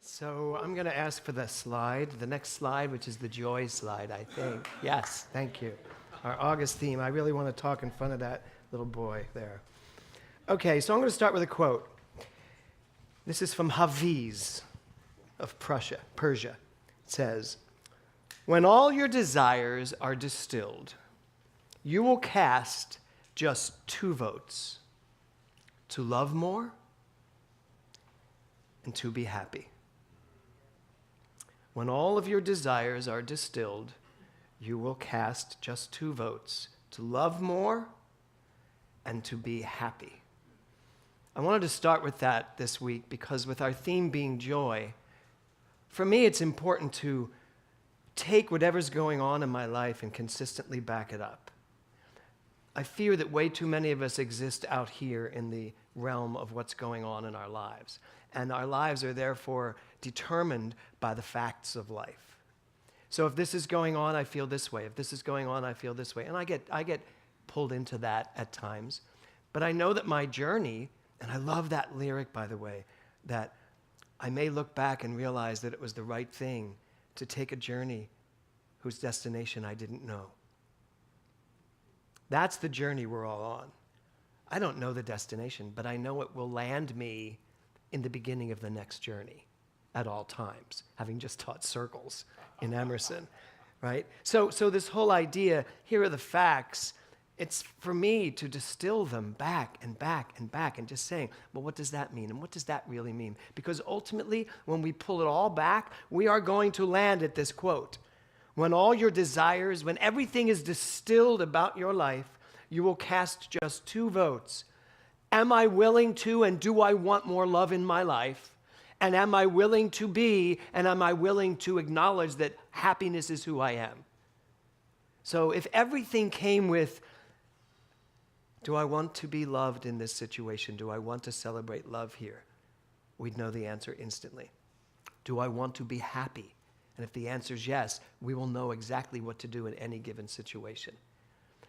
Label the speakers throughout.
Speaker 1: So I'm going to ask for the next slide, which is the joy slide, I think. Yes, thank you. Our August theme. I really want to talk in front of that little boy there. Okay, so I'm going to start with a quote. This is from Hafiz of Persia. It says, "When all your desires are distilled, you will cast just 2 votes, to love more and to be happy." When all of your desires are distilled, you will cast just 2 votes, to love more and to be happy. I wanted to start with that this week because with our theme being joy, for me it's important to take whatever's going on in my life and consistently back it up. I fear that way too many of us exist out here in the realm of what's going on in our lives. And our lives are therefore determined by the facts of life. So if this is going on, I feel this way. If this is going on, I feel this way. And I get pulled into that at times. But I know that my journey, and I love that lyric, by the way, that I may look back and realize that it was the right thing to take a journey whose destination I didn't know. That's the journey we're all on. I don't know the destination, but I know it will land me in the beginning of the next journey at all times, having just taught circles in Emerson, right? So this whole idea, here are the facts, it's for me to distill them back and back and back and just saying, well, what does that mean? And what does that really mean? Because ultimately, when we pull it all back, we are going to land at this quote. When all your desires, when everything is distilled about your life, you will cast just 2 votes. Am I willing to and do I want more love in my life? And am I willing to be and am I willing to acknowledge that happiness is who I am? So if everything came with, do I want to be loved in this situation? Do I want to celebrate love here? We'd know the answer instantly. Do I want to be happy? And if the answer is yes, we will know exactly what to do in any given situation.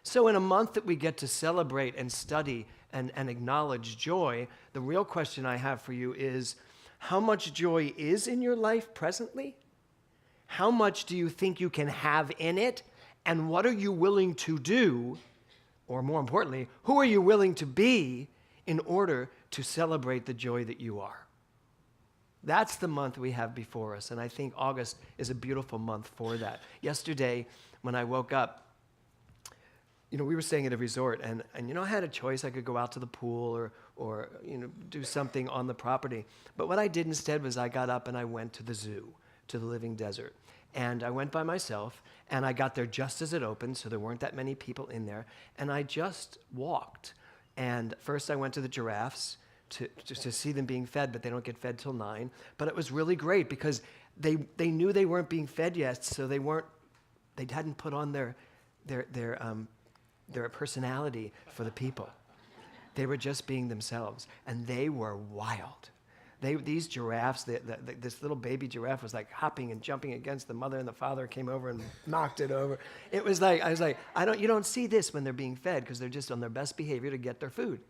Speaker 1: So in a month that we get to celebrate and study and acknowledge joy, the real question I have for you is, how much joy is in your life presently? How much do you think you can have in it? And what are you willing to do? Or more importantly, who are you willing to be in order to celebrate the joy that you are? That's the month we have before us, and I think August is a beautiful month for that. Yesterday, when I woke up, we were staying at a resort, and I had a choice. I could go out to the pool or do something on the property. But what I did instead was I got up and I went to the zoo, to the living desert. And I went by myself, and I got there just as it opened, so there weren't that many people in there. And I just walked. And first I went to the giraffes to see them being fed, but they don't get fed till 9. But it was really great because they knew they weren't being fed yet, so they hadn't put on their personality for the people. They were just being themselves, and they were wild. These giraffes, this little baby giraffe was like hopping and jumping against the mother, and the father came over and knocked it over. It was like, I was like, you don't see this when they're being fed because they're just on their best behavior to get their food.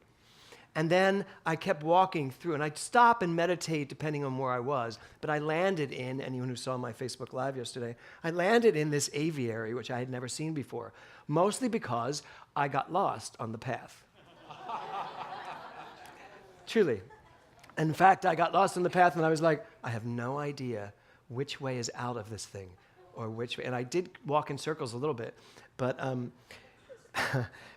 Speaker 1: And then I kept walking through, and I'd stop and meditate depending on where I was, but I landed in, anyone who saw my Facebook Live yesterday, I landed in this aviary, which I had never seen before, mostly because I got lost on the path. Truly. In fact, I got lost on the path, and I was like, I have no idea which way is out of this thing, or which way, and I did walk in circles a little bit, but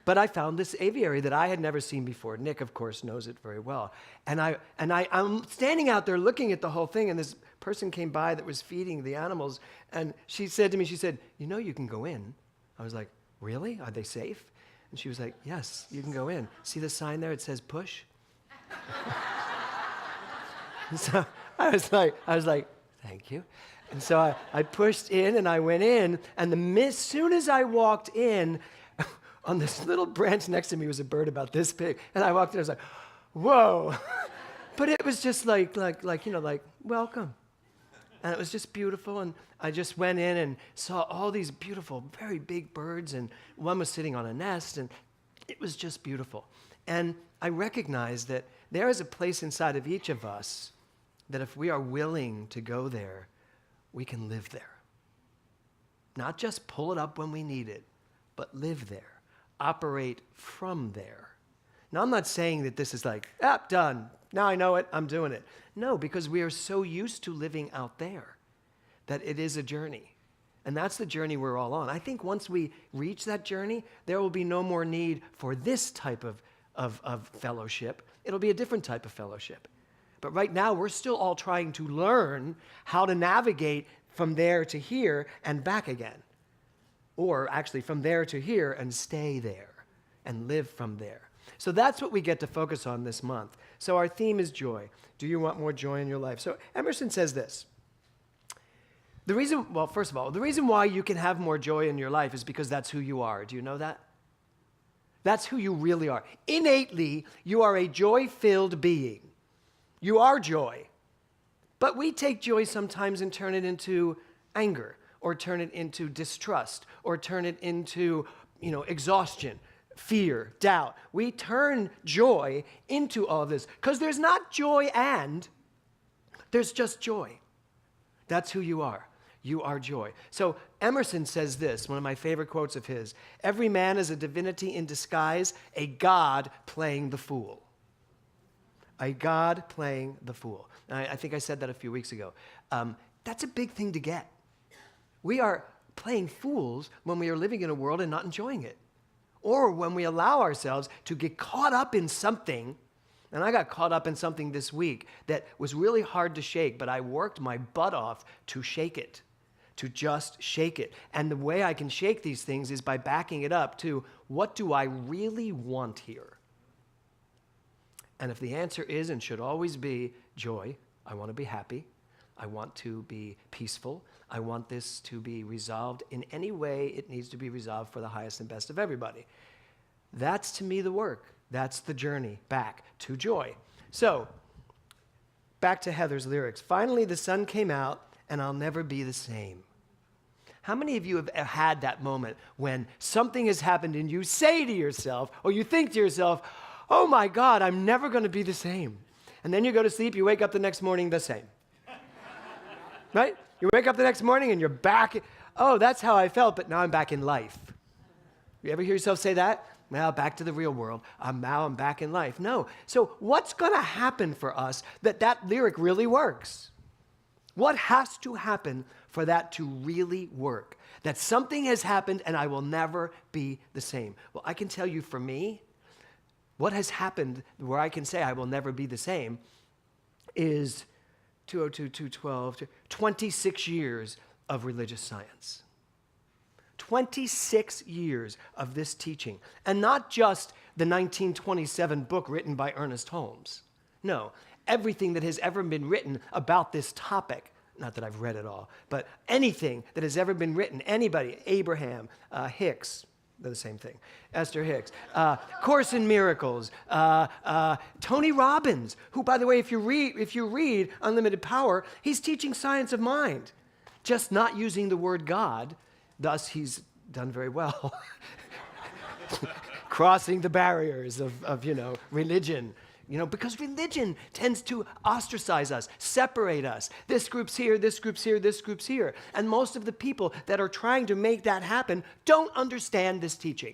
Speaker 1: but I found this aviary that I had never seen before. Nick, of course, knows it very well. And I'm standing out there looking at the whole thing, and this person came by that was feeding the animals, and she said to me, you can go in. I was like, really? Are they safe? And she was like, yes, you can go in. See the sign there? It says push. So I was like, thank you. And so I pushed in, and I went in, and as soon as I walked in, on this little branch next to me was a bird about this big. And I walked in, I was like, whoa. But it was just like, welcome. And it was just beautiful. And I just went in and saw all these beautiful, very big birds. And one was sitting on a nest. And it was just beautiful. And I recognized that there is a place inside of each of us that if we are willing to go there, we can live there. Not just pull it up when we need it, but live there, operate from there. Now, I'm not saying that this is like, done. Now I know it, I'm doing it. No, because we are so used to living out there that it is a journey. And that's the journey we're all on. I think once we reach that journey, there will be no more need for this type of fellowship. It'll be a different type of fellowship. But right now, we're still all trying to learn how to navigate from there to here and back again. Or actually from there to here and stay there and live from there. So that's what we get to focus on this month. So our theme is joy. Do you want more joy in your life? So Emerson says this. First of all, the reason why you can have more joy in your life is because that's who you are. Do you know that? That's who you really are. Innately, you are a joy-filled being. You are joy. But we take joy sometimes and turn it into anger, or turn it into distrust, or turn it into, exhaustion, fear, doubt. We turn joy into all this because there's not joy and there's just joy. That's who you are. You are joy. So Emerson says this, one of my favorite quotes of his, every man is a divinity in disguise, a God playing the fool. A God playing the fool. And I think I said that a few weeks ago. That's a big thing to get. We are playing fools when we are living in a world and not enjoying it. Or when we allow ourselves to get caught up in something. And I got caught up in something this week that was really hard to shake, but I worked my butt off to shake it, to just shake it. And the way I can shake these things is by backing it up to, what do I really want here? And if the answer is and should always be joy, I want to be happy, I want to be peaceful, I want this to be resolved in any way it needs to be resolved for the highest and best of everybody. That's to me the work. That's the journey back to joy. So, back to Heather's lyrics. Finally, the sun came out, and I'll never be the same. How many of you have had that moment when something has happened and you say to yourself, or you think to yourself, oh my God, I'm never going to be the same. And then you go to sleep, you wake up the next morning the same. Right? You wake up the next morning and you're back. Oh, that's how I felt, but now I'm back in life. You ever hear yourself say that? Now back to the real world. I'm back in life. No. So what's going to happen for us that lyric really works? What has to happen for that to really work? That something has happened and I will never be the same. Well, I can tell you for me, what has happened where I can say I will never be the same is 202, 212, 26 years of religious science. 26 years of this teaching. And not just the 1927 book written by Ernest Holmes. No, everything that has ever been written about this topic. Not that I've read it all, but anything that has ever been written, anybody, Abraham, Hicks, they're the same thing, Esther Hicks, Course in Miracles, Tony Robbins, who, by the way, if you read Unlimited Power, he's teaching science of mind, just not using the word God. Thus, he's done very well, crossing the barriers of religion. Because religion tends to ostracize us, separate us. This group's here, this group's here, this group's here. And most of the people that are trying to make that happen don't understand this teaching.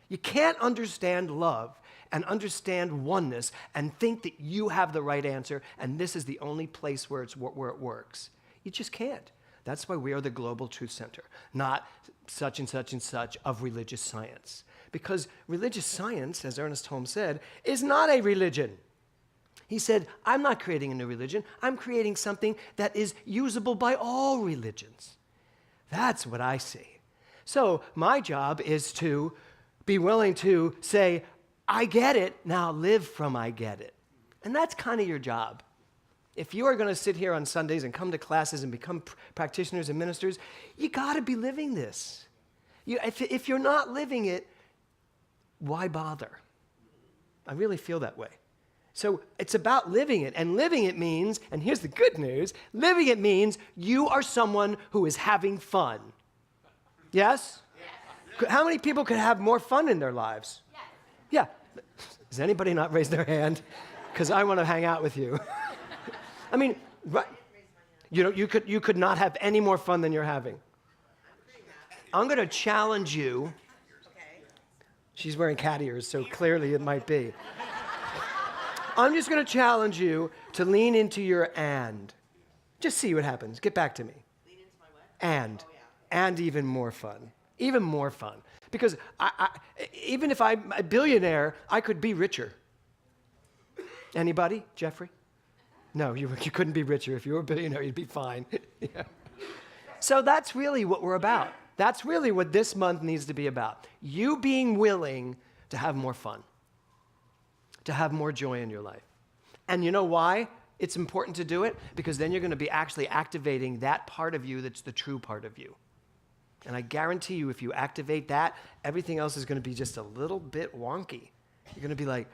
Speaker 1: You can't understand love and understand oneness and think that you have the right answer and this is the only place where it works. You just can't. That's why we are the Global Truth Center, not such and such and such of religious science. Because religious science, as Ernest Holmes said, is not a religion. He said, I'm not creating a new religion. I'm creating something that is usable by all religions. That's what I see. So my job is to be willing to say, I get it, now live from I get it. And that's kind of your job. If you are going to sit here on Sundays and come to classes and become practitioners and ministers, you got to be living this. If you're not living it, why bother? I really feel that way. So it's about living it. And living it means, and here's the good news, living it means you are someone who is having fun. Yes? Yes. How many people could have more fun in their lives? Yes. Yeah. Does anybody not raise their hand? Because I want to hang out with you. I mean, Right. You could not have any more fun than you're having. I'm going to challenge you. She's wearing cat ears, so clearly it might be. I'm just going to challenge you to lean into your and. Just see what happens. Get back to me. Lean into my what? And even more fun. Even more fun. Because even if I'm a billionaire, I could be richer. Anybody? Jeffrey? No, you couldn't be richer. If you were a billionaire, you'd be fine. Yeah. So that's really what we're about. That's really what this month needs to be about. You being willing to have more fun, to have more joy in your life. And you know why it's important to do it? Because then you're going to be actually activating that part of you that's the true part of you. And I guarantee you, if you activate that, everything else is going to be just a little bit wonky. You're going to be like,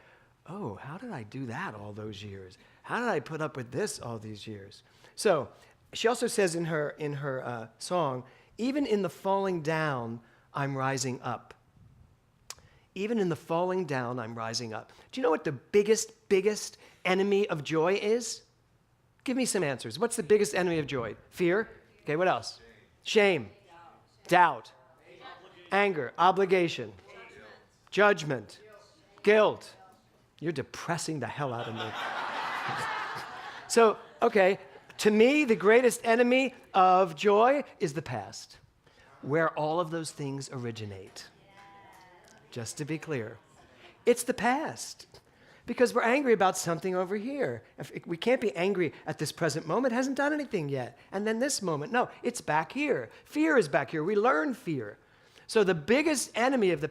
Speaker 1: oh, how did I do that all those years? How did I put up with this all these years? So she also says in her song, even in the falling down, I'm rising up. Even in the falling down, I'm rising up. Do you know what the biggest enemy of joy is? Give me some answers. What's the biggest enemy of joy? Fear? Okay, what else? Shame. Doubt. Anger. Obligation. Judgment. Guilt. You're depressing the hell out of me. So, okay, to me, the greatest enemy of joy is the past, where all of those things originate. Just to be clear, it's the past, because we're angry about something over here. We can't be angry at this present moment. It hasn't done anything yet. And then this moment, no, it's back here. Fear is back here. We learn fear. So the biggest enemy of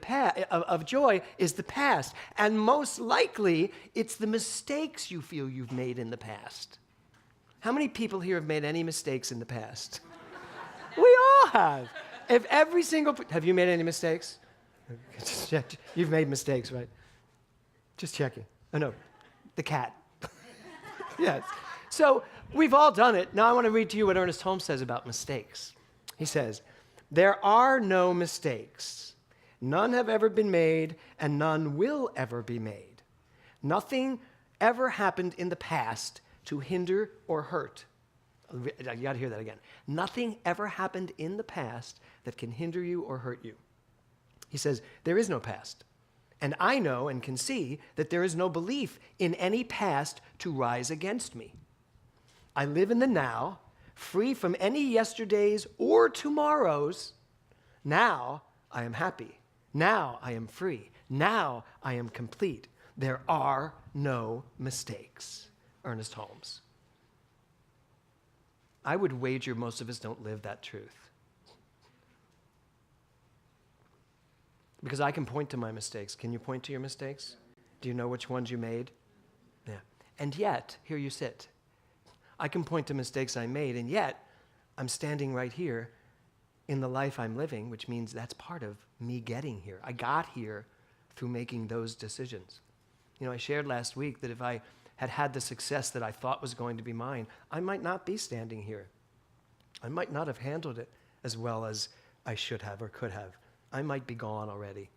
Speaker 1: of joy is the past, and most likely it's the mistakes you feel you've made in the past. How many people here have made any mistakes in the past? We all have. Have you made any mistakes? You've made mistakes, right? Just checking. Oh no, the cat. Yes. So we've all done it. Now I want to read to you what Ernest Holmes says about mistakes. He says, there are no mistakes. None have ever been made, and none will ever be made. Nothing ever happened in the past to hinder or hurt. You got to hear that again. Nothing ever happened in the past that can hinder you or hurt you. He says, there is no past. And I know and can see that there is no belief in any past to rise against me. I live in the now, free from any yesterdays or tomorrows. Now I am happy. Now I am free. Now I am complete. There are no mistakes. Ernest Holmes. I would wager most of us don't live that truth. Because I can point to my mistakes. Can you point to your mistakes? Do you know which ones you made? Yeah. And yet, here you sit. I can point to mistakes I made, and yet I'm standing right here in the life I'm living, which means that's part of me getting here. I got here through making those decisions. You know, I shared last week that if I had had the success that I thought was going to be mine, I might not be standing here. I might not have handled it as well as I should have or could have. I might be gone already.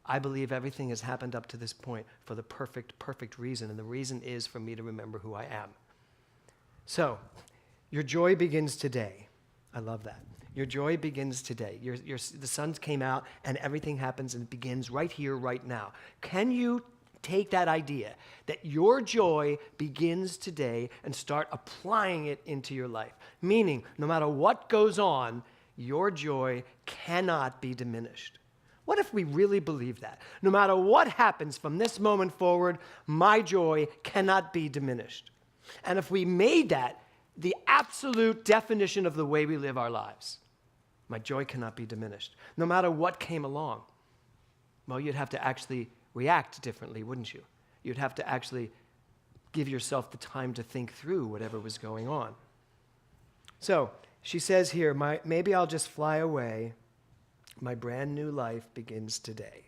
Speaker 1: I believe everything has happened up to this point for the perfect reason, and the reason is for me to remember who I am. So, your joy begins today. I love that. Your joy begins today. The sun came out, and everything happens, and it begins right here, right now. Can you take that idea that your joy begins today and start applying it into your life? Meaning, no matter what goes on, your joy cannot be diminished. What if we really believe that? No matter what happens from this moment forward, my joy cannot be diminished. And if we made that the absolute definition of the way we live our lives, my joy cannot be diminished. No matter what came along, well, you'd have to actually react differently, wouldn't you? You'd have to actually give yourself the time to think through whatever was going on. So, she says here, maybe I'll just fly away. My brand new life begins today.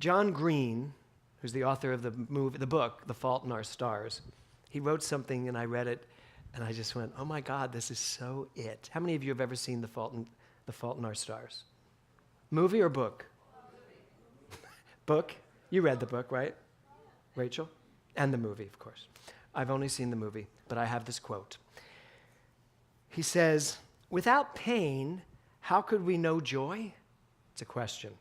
Speaker 1: John Green, who's the author of the book, The Fault in Our Stars, he wrote something and I read it and I just went, oh my God, this is so it. How many of you have ever seen The Fault in Our Stars? Movie or book? Book? You read the book, right? Rachel? And the movie, of course. I've only seen the movie, but I have this quote. He says, "Without pain, how could we know joy?" It's a question.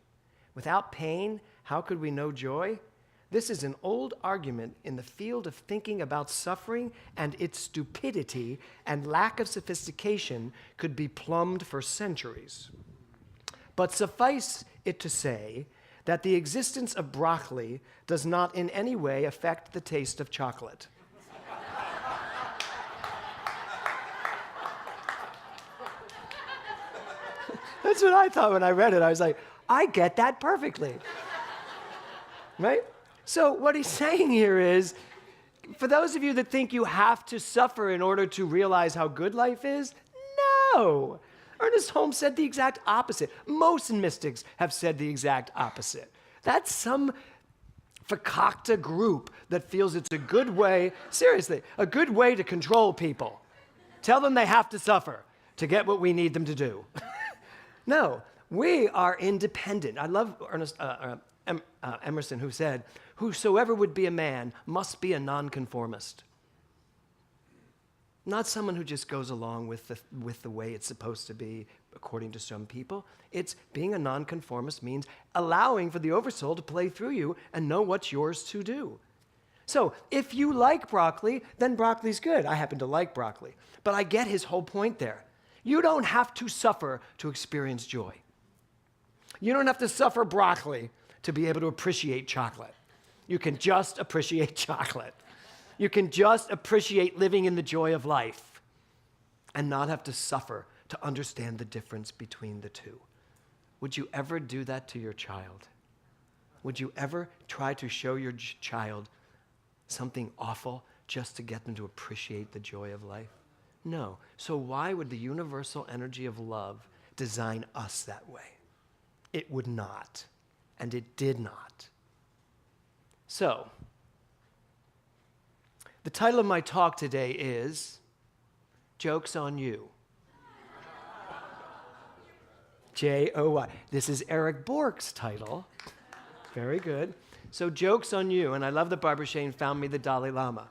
Speaker 1: Without pain, how could we know joy? This is an old argument in the field of thinking about suffering, and its stupidity and lack of sophistication could be plumbed for centuries. But suffice it to say that the existence of broccoli does not in any way affect the taste of chocolate. That's what I thought when I read it. I was like, I get that perfectly. Right? So what he's saying here is, for those of you that think you have to suffer in order to realize how good life is, no. Ernest Holmes said the exact opposite. Most mystics have said the exact opposite. That's some fakakta group that feels it's a good way, seriously, a good way to control people. Tell them they have to suffer to get what we need them to do. No, we are independent. I love Emerson, who said, "Whosoever would be a man must be a nonconformist." Not someone who just goes along with the way it's supposed to be, according to some people. It's being a nonconformist means allowing for the oversoul to play through you and know what's yours to do. So if you like broccoli, then broccoli's good. I happen to like broccoli. But I get his whole point there. You don't have to suffer to experience joy. You don't have to suffer broccoli to be able to appreciate chocolate. You can just appreciate chocolate. You can just appreciate living in the joy of life and not have to suffer to understand the difference between the two. Would you ever do that to your child? Would you ever try to show your child something awful just to get them to appreciate the joy of life? No. So why would the universal energy of love design us that way? It would not, and it did not. So, the title of my talk today is Joke's on You. J-O-Y. This is Eric Bork's title. Very good. So, Joke's on You. And I love that Barbara Shane found me the Dalai Lama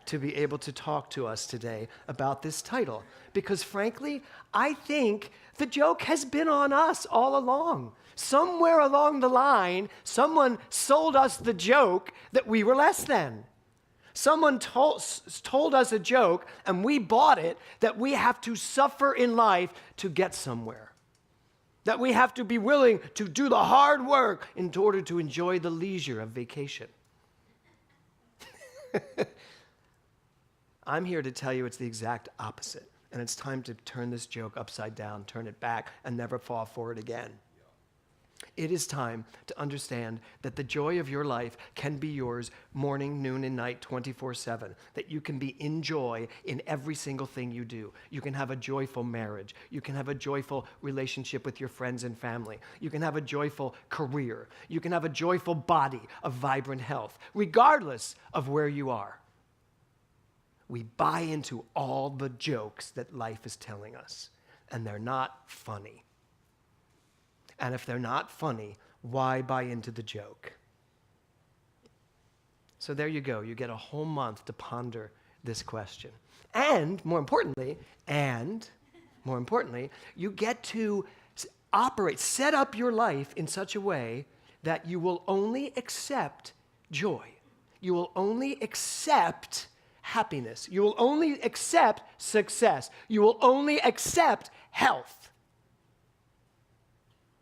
Speaker 1: to be able to talk to us today about this title. Because frankly, I think the joke has been on us all along. Somewhere along the line, someone sold us the joke that we were less than. Someone told us a joke, and we bought it, that we have to suffer in life to get somewhere. That we have to be willing to do the hard work in order to enjoy the leisure of vacation. I'm here to tell you it's the exact opposite, and it's time to turn this joke upside down, turn it back, and never fall for it again. It is time to understand that the joy of your life can be yours morning, noon, and night, 24/7. That you can be in joy in every single thing you do. You can have a joyful marriage. You can have a joyful relationship with your friends and family. You can have a joyful career. You can have a joyful body of vibrant health, regardless of where you are. We buy into all the jokes that life is telling us, and they're not funny. And if they're not funny, why buy into the joke? So there you go. You get a whole month to ponder this question. And more importantly, you get to set up your life in such a way that you will only accept joy. You will only accept happiness. You will only accept success. You will only accept health.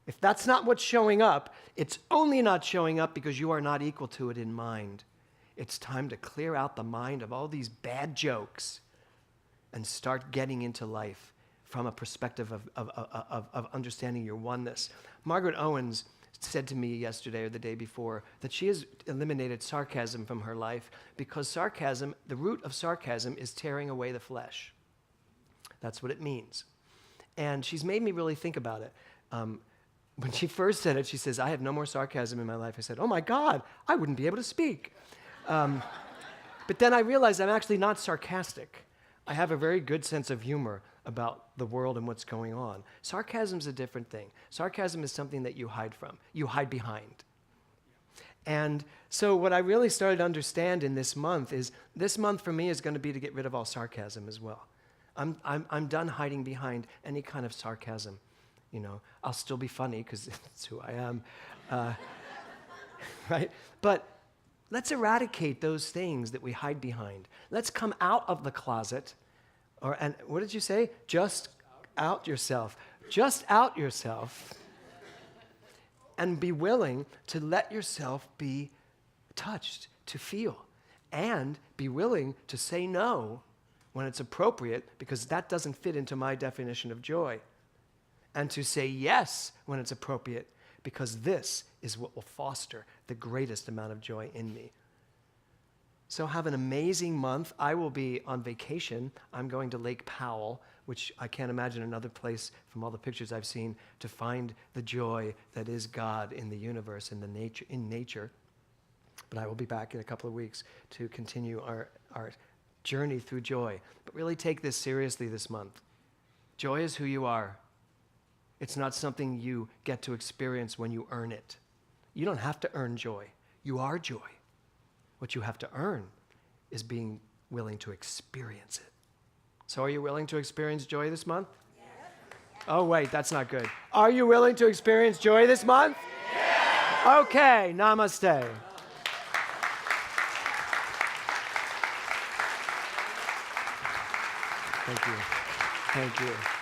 Speaker 1: If that's not what's showing up, it's only not showing up because you are not equal to it in mind. It's time to clear out the mind of all these bad jokes and start getting into life from a perspective of understanding your oneness. Margaret Owens said to me yesterday or the day before that she has eliminated sarcasm from her life because sarcasm, the root of sarcasm is tearing away the flesh. That's what it means. And she's made me really think about it. When she first said it, she says, I have no more sarcasm in my life. I said, oh my God, I wouldn't be able to speak. But then I realized I'm actually not sarcastic. I have a very good sense of humor about the world and what's going on. Sarcasm's a different thing. Sarcasm is something that you hide from. You hide behind. And so what I really started to understand in this month is, this month for me is going to be to get rid of all sarcasm as well. I'm done hiding behind any kind of sarcasm. You know, I'll still be funny because that's who I am, right? But let's eradicate those things that we hide behind. Let's come out of the closet, and what did you say? Just out yourself. Just out yourself. And be willing to let yourself be touched, to feel, and be willing to say no when it's appropriate, because that doesn't fit into my definition of joy, and to say yes when it's appropriate, because this is what will foster the greatest amount of joy in me. So have an amazing month. I will be on vacation. I'm going to Lake Powell, which I can't imagine another place from all the pictures I've seen to find the joy that is God in the universe, in nature. But I will be back in a couple of weeks to continue our journey through joy. But really take this seriously this month. Joy is who you are. It's not something you get to experience when you earn it. You don't have to earn joy. You are joy. What you have to earn is being willing to experience it. So are you willing to experience joy this month? Yes. Oh, wait, that's not good. Are you willing to experience joy this month? Yes. Okay, namaste. Thank you. Thank you.